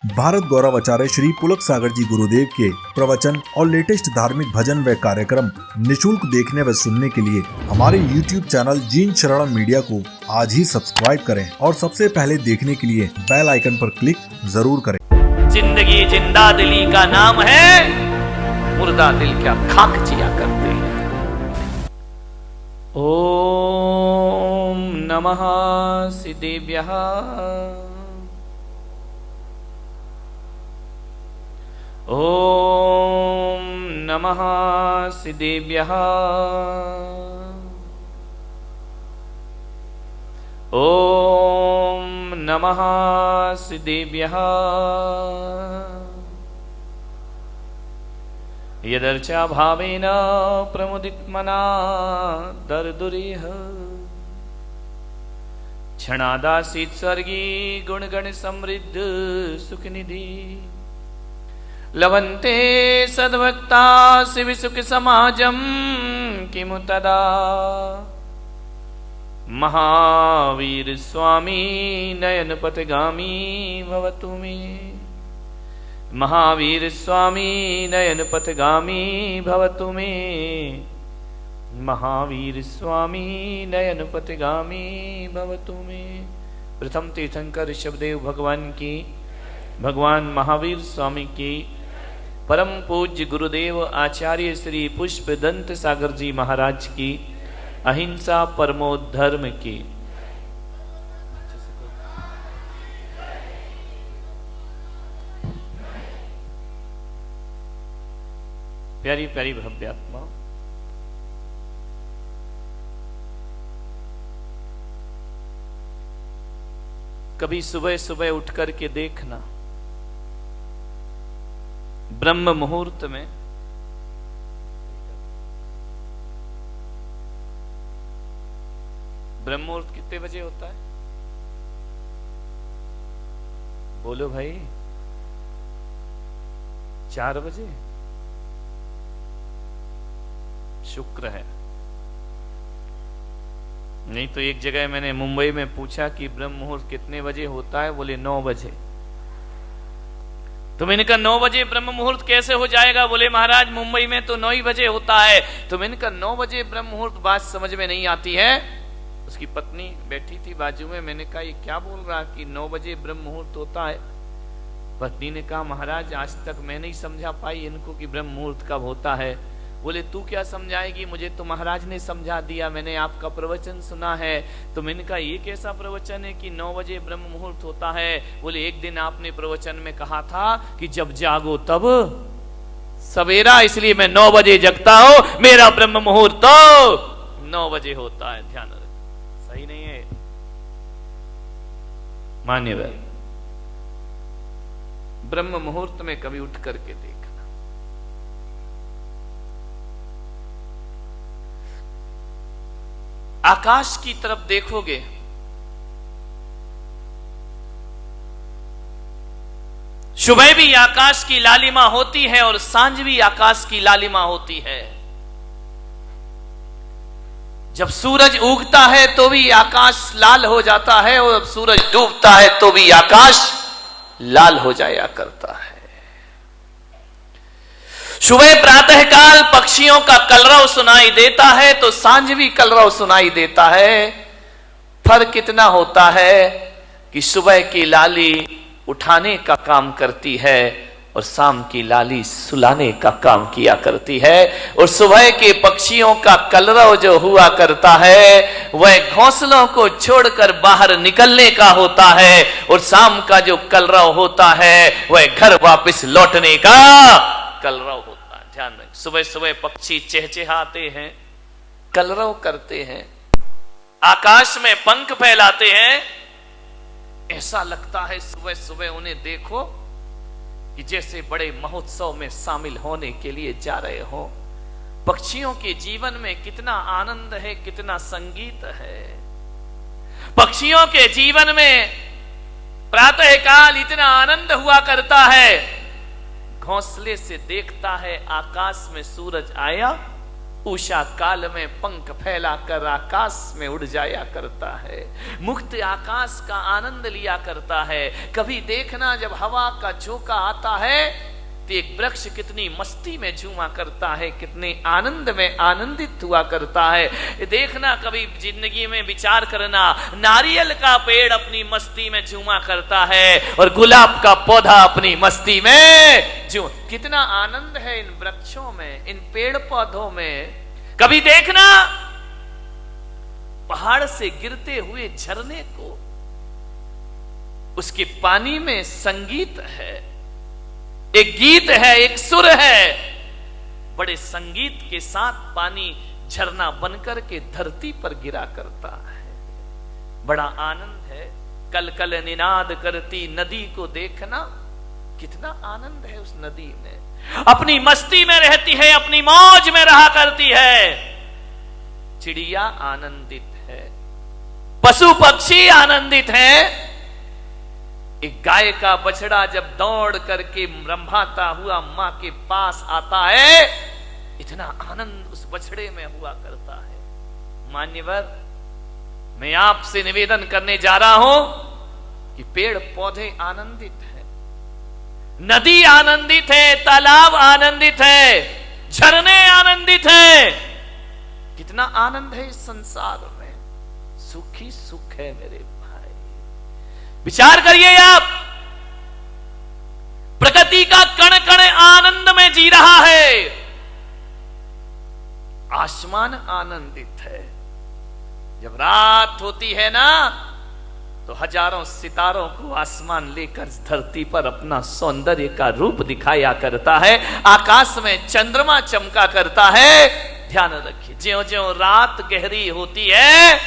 भारत गौरव आचार्य श्री पुलक सागर जी गुरुदेव के प्रवचन और लेटेस्ट धार्मिक भजन व कार्यक्रम निशुल्क देखने व सुनने के लिए हमारे YouTube चैनल जीन शरणम मीडिया को आज ही सब्सक्राइब करें और सबसे पहले देखने के लिए बेल आइकन पर क्लिक जरूर करें। जिंदगी जिंदा दिली का नाम है, मुर्दा दिल क्या खाक जिया करते हैं। ओम नमः सिद्धेभ्यः। ओम नमः सिद्धेभ्यः। ओम नमः सिद्धेभ्यः। यदर्चा भावेन प्रमुदितमना दर्दुरिह क्षणादासीत् स्वर्गी गुणगण समृद्ध सुखनिधि लभन्ते सद्भक्ता शिव सुख समाजम किमु तदा। महावीर स्वामी नयन पथगामी भवतु मे। महावीर स्वामी नयन पथगामी भवतु मे। महावीर स्वामी नयन पथगामी भवतु मे। प्रथम तीर्थंकर ऋषभदेव भगवान की, भगवान महावीर स्वामी की, परम पूज्य गुरुदेव आचार्य श्री पुष्पदंत सागर जी महाराज की, अहिंसा परमो धर्म की। प्यारी प्यारी भव्य आत्मा, कभी सुबह सुबह उठ करके देखना, ब्रह्म मुहूर्त में ब्रह्म मुहूर्त कितने बजे होता है? बोलो भाई, 4 बजे शुक्र है। नहीं तो एक जगह मैंने मुंबई में पूछा कि ब्रह्म मुहूर्त कितने बजे होता है, बोले 9 बजे। तो मैंने कहा 9 बजे ब्रह्म मुहूर्त कैसे हो जाएगा? बोले महाराज मुंबई में तो 9 ही बजे होता है। तो मैंने कहा 9 बजे ब्रह्म मुहूर्त, बात समझ में नहीं आती है। उसकी पत्नी बैठी थी बाजू में, मैंने कहा ये क्या बोल रहा कि 9 बजे ब्रह्म मुहूर्त होता है? पत्नी ने कहा महाराज आज तक मैं नहीं समझा पाई इनको कि ब्रह्म मुहूर्त कब होता है। बोले तू क्या समझाएगी, मुझे तो महाराज ने समझा दिया, मैंने आपका प्रवचन सुना है। तो मैंने कहा ये कैसा प्रवचन है कि 9 बजे ब्रह्म मुहूर्त होता है? बोले एक दिन आपने प्रवचन में कहा था कि जब जागो तब सवेरा, इसलिए मैं 9 बजे जगता हूं, मेरा ब्रह्म मुहूर्त तो 9 बजे होता है। ध्यान रख, सही नहीं है मान्यवर। ब्रह्म मुहूर्त में कभी उठ करके देखना। आकाश की तरफ देखोगे, सुबह भी आकाश की लालिमा होती है और सांझ भी आकाश की लालिमा होती है। जब सूरज उगता है तो भी आकाश लाल हो जाता है और जब सूरज डूबता है तो भी आकाश लाल हो जाया करता है। सुबह प्रातः काल पक्षियों का कलरव सुनाई देता है तो सांझ भी कलरव सुनाई देता है। फर्क कितना होता है कि सुबह की लाली उठाने का काम करती है और शाम की लाली सुलाने का काम किया करती है। और सुबह के पक्षियों का कलरव जो हुआ करता है वह घोंसलों को छोड़कर बाहर निकलने का होता है और शाम का जो कलरव होता है वह घर वापस लौटने का कलरव होता है। ध्यान रखें, सुबह सुबह पक्षी चहचहाते हैं, कलरव करते हैं, आकाश में पंख फैलाते हैं। ऐसा लगता है सुबह सुबह उन्हें देखो कि जैसे बड़े महोत्सव में शामिल होने के लिए जा रहे हो। पक्षियों के जीवन में कितना आनंद है, कितना संगीत है। पक्षियों के जीवन में प्रातः काल इतना आनंद हुआ करता है, घोंसले से देखता है आकाश में सूरज आया उषा काल में पंख फैलाकर आकाश में उड़ जाया करता है, मुक्त आकाश का आनंद लिया करता है। कभी देखना जब हवा का झोंका आता है तो एक वृक्ष कितनी मस्ती में झूमा करता है, कितने आनंद में आनंदित हुआ करता है। देखना कभी जिंदगी में विचार करना, नारियल का पेड़ अपनी मस्ती में झूमा करता है और गुलाब का पौधा अपनी मस्ती में झूम। कितना आनंद है इन वृक्षों में, इन पेड़ पौधों में। कभी देखना पहाड़ से गिरते हुए झरने को, उसके पानी में संगीत है, एक गीत है, एक सुर है। बड़े संगीत के साथ पानी झरना बनकर के धरती पर गिरा करता है, बड़ा आनंद है। कल कल निनाद करती नदी को देखना, कितना आनंद है उस नदी में। अपनी मस्ती में रहती है, अपनी मौज में रहा करती है। चिड़िया आनंदित है, पशु पक्षी आनंदित है। एक गाय का बछड़ा जब दौड़ करके रंभाता हुआ मां के पास आता है, इतना आनंद उस बछड़े में हुआ करता है। मान्यवर, मैं आपसे निवेदन करने जा रहा हूं कि पेड़ पौधे आनंदित हैं, नदी आनंदित है, तालाब आनंदित है, झरने आनंदित हैं। कितना आनंद है इस संसार में, सुख ही सुख है मेरे भाई। विचार करिए आप, प्रकृति का कण कण आनंद में जी रहा है। आसमान आनंदित है, जब रात होती है ना तो हजारों सितारों को आसमान लेकर धरती पर अपना सौंदर्य का रूप दिखाया करता है। आकाश में चंद्रमा चमका करता है। ध्यान रखिए, ज्यों ज्यों रात गहरी होती है,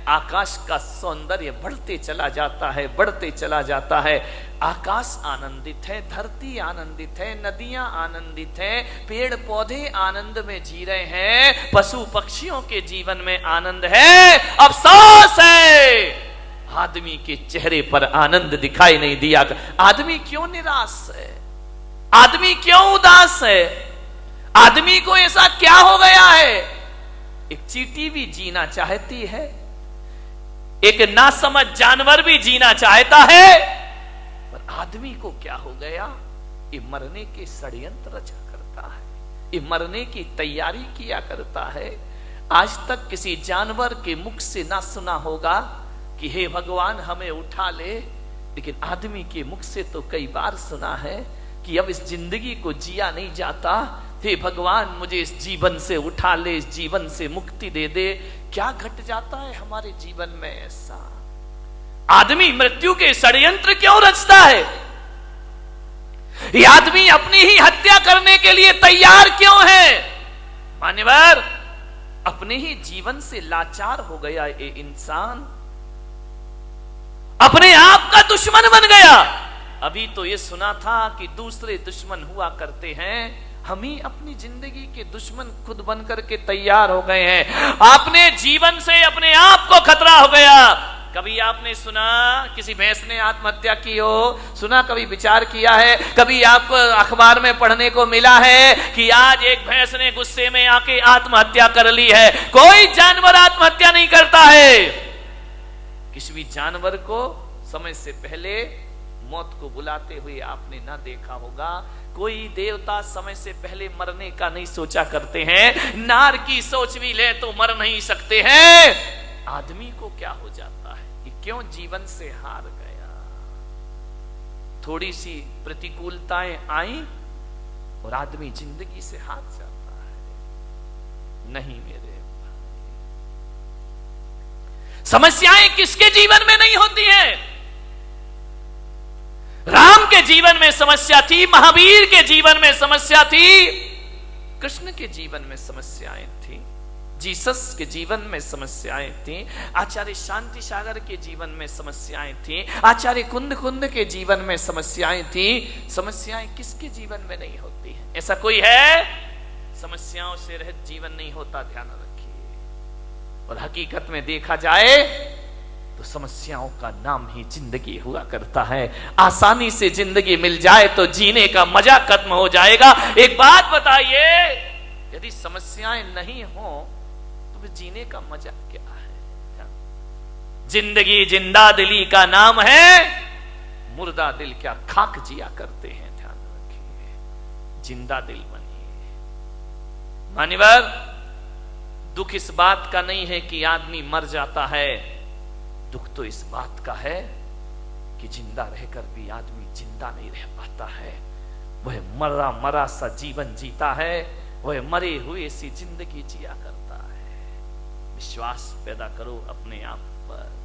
आकाश का सौंदर्य बढ़ते चला जाता है, बढ़ते चला जाता है। आकाश आनंदित है, धरती आनंदित है, नदियां आनंदित हैं, पेड़ पौधे आनंद में जी रहे हैं, पशु पक्षियों के जीवन में आनंद है। अफसोस है आदमी के चेहरे पर आनंद दिखाई नहीं दिया। आदमी क्यों निराश है, आदमी क्यों उदास है, आदमी को ऐसा क्या हो गया है? एक चींटी भी जीना चाहती है, एक नासमझ जानवर भी जीना चाहता है, पर आदमी को क्या हो गया? ये मरने के षड्यंत्र रचा करता है, ये मरने की तैयारी किया करता है। आज तक किसी जानवर के मुख से ना सुना होगा कि हे भगवान हमें उठा ले, लेकिन आदमी के मुख से तो कई बार सुना है कि अब इस जिंदगी को जिया नहीं जाता, हे भगवान मुझे इस जीवन से उठा ले, इस जीवन से मुक्ति दे दे। क्या घट जाता है हमारे जीवन में ऐसा? आदमी मृत्यु के षड्यंत्र क्यों रचता है? ये आदमी अपनी ही हत्या करने के लिए तैयार क्यों है? मान्यवर, अपने ही जीवन से लाचार हो गया ये इंसान, अपने आप का दुश्मन बन गया। अभी तो ये सुना था कि दूसरे दुश्मन हुआ करते हैं, हम ही अपनी जिंदगी के दुश्मन खुद बन करके तैयार हो गए हैं। आपने जीवन से अपने आप को खतरा हो गया। कभी आपने सुना किसी भैंस ने आत्महत्या की हो? सुना? कभी विचार किया है? कभी आपको अखबार में पढ़ने को मिला है कि आज एक भैंस ने गुस्से में आके आत्महत्या कर ली है? कोई जानवर आत्महत्या नहीं करता है। किसी भी जानवर को समय से पहले मौत को बुलाते हुए आपने ना देखा होगा। कोई देवता समय से पहले मरने का नहीं सोचा करते हैं। नार की सोच भी ले तो मर नहीं सकते हैं। आदमी को क्या हो जाता है कि क्यों जीवन से हार गया? थोड़ी सी प्रतिकूलताएं आई और आदमी जिंदगी से हार जाता है। नहीं मेरे, समस्याएं किसके जीवन में नहीं होती हैं? राम के जीवन में समस्या थी, महावीर के जीवन में समस्या थी, कृष्ण के जीवन में समस्याएं थी, जीसस के जीवन में समस्याएं थी, आचार्य शांति सागर के जीवन में समस्याएं थी, आचार्य कुंद के जीवन में समस्याएं थी। समस्याएं किसके जीवन में नहीं होती हैं? ऐसा कोई है? समस्याओं से रहित जीवन नहीं होता, ध्यान रखिए। और हकीकत में देखा जाए तो समस्याओं का नाम ही जिंदगी हुआ करता है। आसानी से जिंदगी मिल जाए तो जीने का मजा खत्म हो जाएगा। एक बात बताइए, यदि समस्याएं नहीं हो तो फिर जीने का मजा क्या है? जिंदगी जिंदा दिली का नाम है, मुर्दा दिल क्या खाक जिया करते हैं। ध्यान रखिए, जिंदा दिल बनिए। मान्यवर, दुख इस बात का नहीं है कि आदमी मर जाता है, दुख तो इस बात का है कि जिंदा रहकर भी आदमी जिंदा नहीं रह पाता है। वह मरा मरा सा जीवन जीता है, वह मरे हुए सी जिंदगी जिया करता है। विश्वास पैदा करो अपने आप पर।